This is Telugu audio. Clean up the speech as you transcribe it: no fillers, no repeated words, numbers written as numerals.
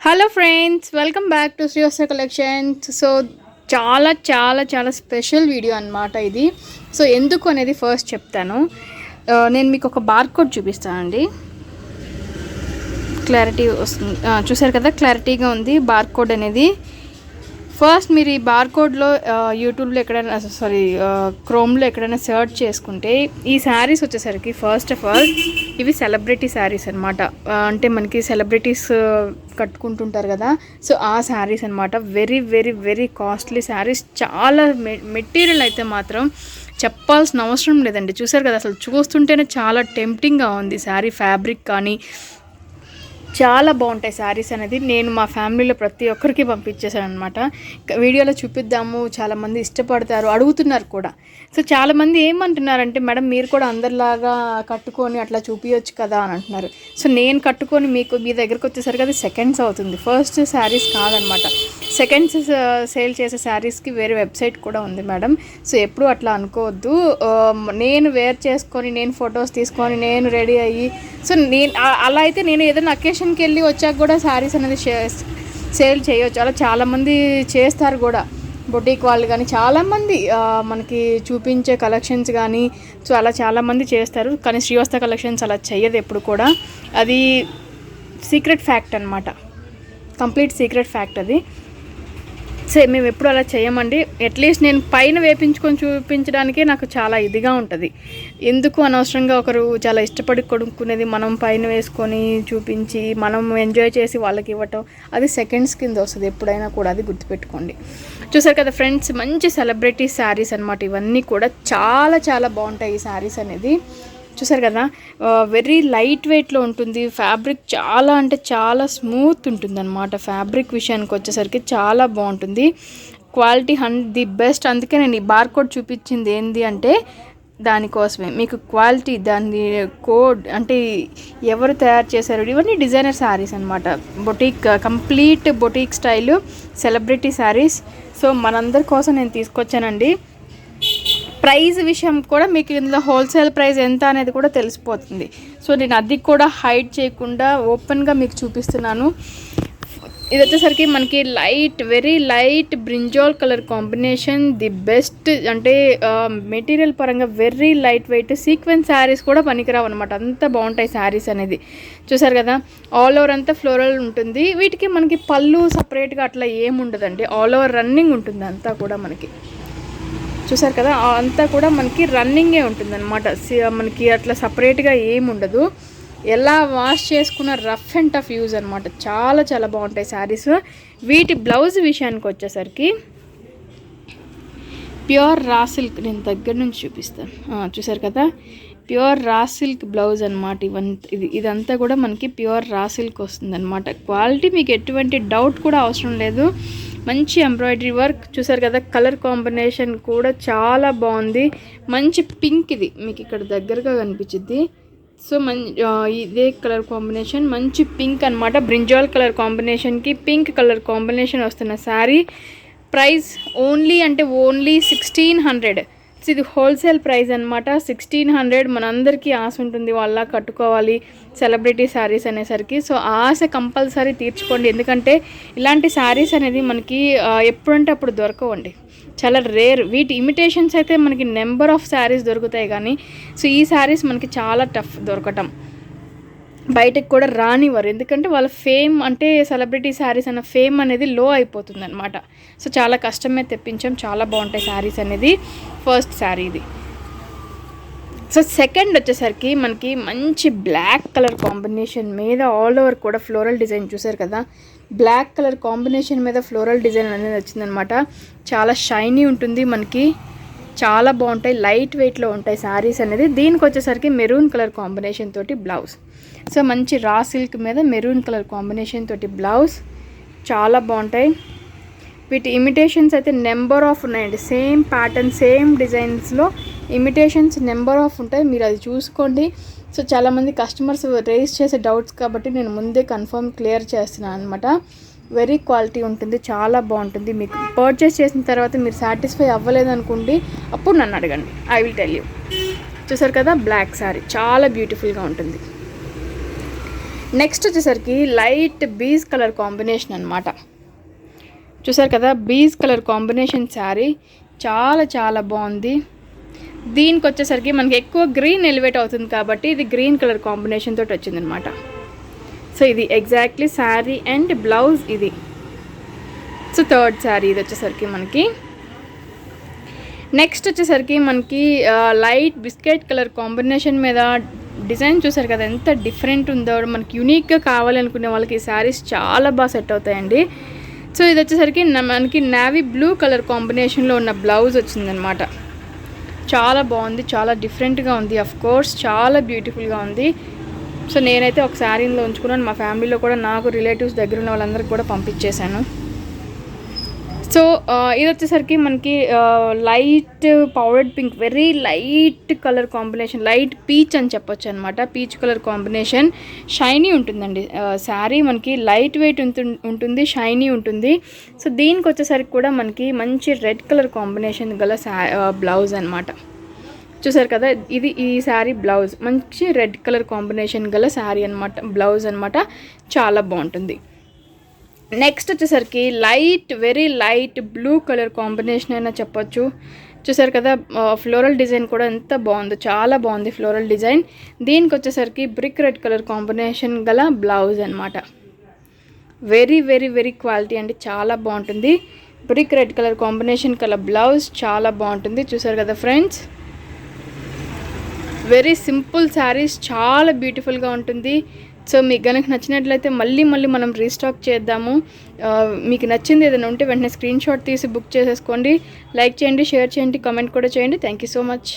Hello friends, welcome back to Srivatsa collections. So చాలా చాలా చాలా స్పెషల్ వీడియో అన్నమాట ఇది. సో ఎందుకు అనేది ఫస్ట్ చెప్తాను. నేను మీకు ఒక బార్కోడ్ చూపిస్తానండి. క్లారిటీ వస్తుంది, చూసారు కదా, క్లారిటీగా ఉంది బార్కోడ్ అనేది. ఫస్ట్ మీరు ఈ బార్కోడ్లో యూట్యూబ్లో ఎక్కడైనా క్రోమ్లో ఎక్కడైనా సెర్చ్ చేసుకుంటే ఈ శారీస్ వచ్చేసరికి ఫస్ట్ ఆఫ్ ఆల్ ఇవి సెలబ్రిటీ శారీస్ అనమాట. అంటే మనకి సెలబ్రిటీస్ కట్టుకుంటుంటారు కదా, సో ఆ శారీస్ అనమాట. Very very very costly saris. చాలా మెటీరియల్ అయితే మాత్రం చెప్పాల్సిన అవసరం లేదండి. చూసారు కదా, అసలు చూస్తుంటేనే చాలా టెంప్టింగ్గా ఉంది శారీ. ఫ్యాబ్రిక్ కానీ చాలా బాగుంటాయి శారీస్ అనేది. నేను మా ఫ్యామిలీలో ప్రతి ఒక్కరికి పంపించేసాను అనమాట. వీడియోలో చూపిద్దాము, చాలామంది ఇష్టపడతారు, అడుగుతున్నారు కూడా. సో చాలామంది ఏమంటున్నారంటే, మేడం మీరు కూడా అందరిలాగా కట్టుకొని అట్లా చూపించవచ్చు కదా అని అంటున్నారు. సో నేను కట్టుకొని మీ దగ్గరకు వచ్చేసరికి అది సెకండ్స్ అవుతుంది, ఫస్ట్ శారీస్ కాదనమాట. సెకండ్స్ సేల్ చేసే శారీస్కి వేరే వెబ్సైట్ కూడా ఉంది మేడం. సో ఎప్పుడు అట్లా అనుకోవద్దు. నేను వేర్ చేసుకొని, నేను ఫొటోస్ తీసుకొని, నేను రెడీ అయ్యి, సో నేను అలా అయితే నేను ఏదైనా అకేషన్కి వెళ్ళి వచ్చాక కూడా శారీస్ అనేది సేల్ చేయవచ్చు. అలా చాలామంది చేస్తారు కూడా, బొటీక్ వాళ్ళు కానీ చాలామంది మనకి చూపించే కలెక్షన్స్ కానీ. సో అలా చాలామంది చేస్తారు, కానీ శ్రీవత్స కలెక్షన్స్ అలా చెయ్యదు ఎప్పుడు కూడా. అది సీక్రెట్ ఫ్యాక్ట్ అనమాట, కంప్లీట్ సీక్రెట్ ఫ్యాక్ట్ అది. సో మేము ఎప్పుడు అలా చేయమండి. అట్లీస్ట్ నేను పైన వేపించుకొని చూపించడానికే నాకు చాలా ఇదిగా ఉంటుంది. ఎందుకు అనవసరంగా ఒకరు చాలా ఇష్టపడి కొనుక్కునేది మనం పైన వేసుకొని చూపించి మనం ఎంజాయ్ చేసి వాళ్ళకి ఇవ్వటం, అది సెకండ్స్ కింద వస్తుంది ఎప్పుడైనా కూడా. అది గుర్తుపెట్టుకోండి. చూసారు కదా ఫ్రెండ్స్, మంచి సెలబ్రిటీ శారీస్ అనమాట ఇవన్నీ కూడా. చాలా చాలా బాగుంటాయి ఈ శారీస్ అనేది. చూసారు కదా, వెరీ లైట్ వెయిట్లో ఉంటుంది. ఫ్యాబ్రిక్ చాలా అంటే చాలా స్మూత్ ఉంటుంది అనమాట. ఫ్యాబ్రిక్ విషయానికి వచ్చేసరికి చాలా బాగుంటుంది. Quality the best. అందుకే నేను ఈ బార్కోడ్ చూపించింది ఏంది అంటే దానికోసమే. మీకు క్వాలిటీ, దాని కోడ్ అంటే ఎవరు తయారు చేశారు, ఇవన్నీ డిజైనర్ శారీస్ అనమాట. Boutique, complete boutique style celebrity saris. So మనందరి కోసం నేను తీసుకొచ్చానండి. ప్రైస్ విషయం కూడా మీకు ఇందులో హోల్సేల్ ప్రైస్ ఎంత అనేది కూడా తెలిసిపోతుంది. సో నేను అది కూడా హైడ్ చేయకుండా ఓపెన్గా మీకు చూపిస్తున్నాను. ఇది వచ్చేసరికి మనకి very light brinjal colour combination. The best. అంటే మెటీరియల్ పరంగా very light weight. Sequence saris కూడా పనికిరావు అనమాట, అంత బాగుంటాయి శారీస్ అనేది. చూసారు కదా, ఆల్ ఓవర్ అంతా ఫ్లోరల్ ఉంటుంది. వీటికి మనకి పళ్ళు సపరేట్గా అట్లా ఏముండదండి, ఆల్ ఓవర్ రన్నింగ్ ఉంటుంది అంతా కూడా మనకి. చూసారు కదా, అంతా కూడా మనకి రన్నింగే ఉంటుంది అనమాట. మనకి అట్లా సపరేట్గా ఏముండదు. ఎలా వాష్ చేసుకున్న రఫ్ అండ్ టఫ్ యూజ్ అనమాట. చాలా చాలా బాగుంటాయి శారీస్. వీటి బ్లౌజ్ విషయానికి వచ్చేసరికి ప్యూర్ రా సిల్క్, నేను దగ్గర నుంచి చూపిస్తాను. చూసారు కదా, ప్యూర్ రా సిల్క్ బ్లౌజ్ అనమాట. ఇదంతా కూడా మనకి ప్యూర్ రా సిల్క్ వస్తుంది అనమాట. క్వాలిటీ మీకు ఎటువంటి డౌట్ కూడా అవసరం లేదు. మంచి ఎంబ్రాయిడరీ వర్క్. చూసారు కదా, కలర్ కాంబినేషన్ కూడా చాలా బాగుంది. మంచి పింక్, ఇది మీకు ఇక్కడ దగ్గరగా కనిపించింది. సో ఇదే కలర్ కాంబినేషన్, మంచి పింక్ అనమాట. బ్రింజాల్ కలర్ కాంబినేషన్కి పింక్ కలర్ కాంబినేషన్ వస్తున్న శారీ. Price only 1600. ఇది హోల్సేల్ ప్రైస్ అనమాట. 1600. మనందరికీ ఆశ ఉంటుంది వాళ్ళ కట్టుకోవాలి సెలబ్రిటీ శారీస్ అనేసరికి. సో ఆశ కంపల్సరీ తీర్చుకోండి. ఎందుకంటే ఇలాంటి శారీస్ అనేది మనకి ఎప్పుడంటే అప్పుడు దొరకవండి, చాలా రేర్. వీటి ఇమిటేషన్స్ అయితే మనకి నెంబర్ ఆఫ్ శారీస్ దొరుకుతాయి కానీ, సో ఈ శారీస్ మనకి చాలా టఫ్ దొరకటం. బయటకు కూడా రానివ్వరు, ఎందుకంటే వాళ్ళ ఫేమ్, అంటే సెలబ్రిటీ శారీస్ అన్న ఫేమ్ అనేది లో అయిపోతుంది అనమాట. సో చాలా కష్టమే తెప్పించాం. చాలా బాగుంటాయి శారీస్ అనేది. ఫస్ట్ శారీ ఇది. సో సెకండ్ వచ్చేసరికి మనకి మంచి బ్లాక్ కలర్ కాంబినేషన్ మీద ఆల్ ఓవర్ కూడా ఫ్లోరల్ డిజైన్. చూసారు కదా, బ్లాక్ కలర్ కాంబినేషన్ మీద ఫ్లోరల్ డిజైన్ అనేది వచ్చిందనమాట. చాలా షైనీ ఉంటుంది మనకి, చాలా బాగుంటాయి. లైట్ వెయిట్లో ఉంటాయి శారీస్ అనేది. దీనికి వచ్చేసరికి మెరూన్ కలర్ కాంబినేషన్ తోటి బ్లౌజ్. సో మంచి రా సిల్క్ మీద మెరూన్ కలర్ కాంబినేషన్ తోటి బ్లౌజ్. చాలా బాగుంటాయి. వీటి ఇమిటేషన్స్ అయితే నెంబర్ ఆఫ్ ఉన్నాయండి. సేమ్ ప్యాటర్న్, సేమ్ డిజైన్స్లో ఇమిటేషన్స్ నెంబర్ ఆఫ్ ఉంటాయి. మీరు అది చూసుకోండి. సో చాలామంది కస్టమర్స్ రేస్ చేసే డౌట్స్ కాబట్టి నేను ముందే క్లియర్ చేస్తున్నాను అనమాట. వెరీ క్వాలిటీ ఉంటుంది, చాలా బాగుంటుంది. మీకు పర్చేస్ చేసిన తర్వాత మీరు సాటిస్ఫై అవ్వలేదు అనుకోండి, అప్పుడు నన్ను అడగండి, ఐ విల్ టెల్ యూ. చూసారు కదా, బ్లాక్ శారీ చాలా బ్యూటిఫుల్గా ఉంటుంది. నెక్స్ట్ వచ్చేసరికి లైట్ బీజ్ కలర్ కాంబినేషన్ అనమాట. చూసారు కదా, బీజ్ కలర్ కాంబినేషన్ శారీ చాలా చాలా బాగుంది. దీనికి వచ్చేసరికి మనకి ఎక్కువ గ్రీన్ ఎలివేట్ అవుతుంది కాబట్టి ఇది గ్రీన్ కలర్ కాంబినేషన్ తోటి వచ్చిందనమాట. సో ఇది ఎగ్జాక్ట్లీ శారీ అండ్ బ్లౌజ్ ఇది. సో థర్డ్ శారీ ఇది వచ్చేసరికి మనకి. నెక్స్ట్ వచ్చేసరికి మనకి లైట్ బిస్కెట్ కలర్ కాంబినేషన్ మీద డిజైన్ చూసారు కదా ఎంత డిఫరెంట్ ఉందో. మనకి యూనిక్గా కావాలనుకునే వాళ్ళకి ఈ శారీస్ చాలా బాగా సెట్ అవుతాయండి. సో ఇది వచ్చేసరికి మనకి నావీ బ్లూ కలర్ కాంబినేషన్లో ఉన్న బ్లౌజ్ వచ్చిందనమాట. చాలా బాగుంది, చాలా డిఫరెంట్గా ఉంది, అఫ్ కోర్స్ చాలా బ్యూటిఫుల్గా ఉంది. సో నేనైతే ఒక శారీలో ఉంచుకున్నాను, మా ఫ్యామిలీలో కూడా నాకు రిలేటివ్స్ దగ్గర ఉన్న వాళ్ళందరికీ కూడా పంపించేశాను. సో ఇది వచ్చేసరికి మనకి light powdered pink, very light colour combination, light peach అని చెప్పొచ్చు అనమాట. పీచ్ కలర్ కాంబినేషన్, షైనీ ఉంటుందండి శారీ, మనకి లైట్ వెయిట్ ఉంటుంది, షైనీ ఉంటుంది. సో దీనికి వచ్చేసరికి కూడా మనకి మంచి రెడ్ కలర్ కాంబినేషన్ గల బ్లౌజ్ అనమాట. చూసారు కదా, ఇది ఈ శారీ బ్లౌజ్, మంచి రెడ్ కలర్ కాంబినేషన్ గల శారీ అనమాట, బ్లౌజ్ అనమాట, చాలా బాగుంటుంది. నెక్స్ట్ వచ్చేసరికి light, very light blue colour combination అయినా చెప్పొచ్చు. చూసారు కదా, ఫ్లోరల్ డిజైన్ కూడా ఎంత బాగుందో, చాలా బాగుంది ఫ్లోరల్ డిజైన్. దీనికి వచ్చేసరికి బ్రిక్ రెడ్ కలర్ కాంబినేషన్ గల బ్లౌజ్ అనమాట. వెరీ వెరీ వెరీ క్వాలిటీ అండి, చాలా బాగుంటుంది. బ్రిక్ రెడ్ కలర్ కాంబినేషన్ గల బ్లౌజ్ చాలా బాగుంటుంది. చూసారు కదా ఫ్రెండ్స్, వెరీ సింపుల్ శారీస్, చాలా బ్యూటిఫుల్గా ఉంటుంది. సో మీకు కనుక నచ్చినట్లయితే మళ్ళీ మనం రీస్టాక్ చేద్దాము. మీకు నచ్చింది ఏదైనా ఉంటే వెంటనే స్క్రీన్ షాట్ తీసి బుక్ చేసేసుకోండి. లైక్ చేయండి, షేర్ చేయండి, కామెంట్ కూడా చేయండి. Thank you so much.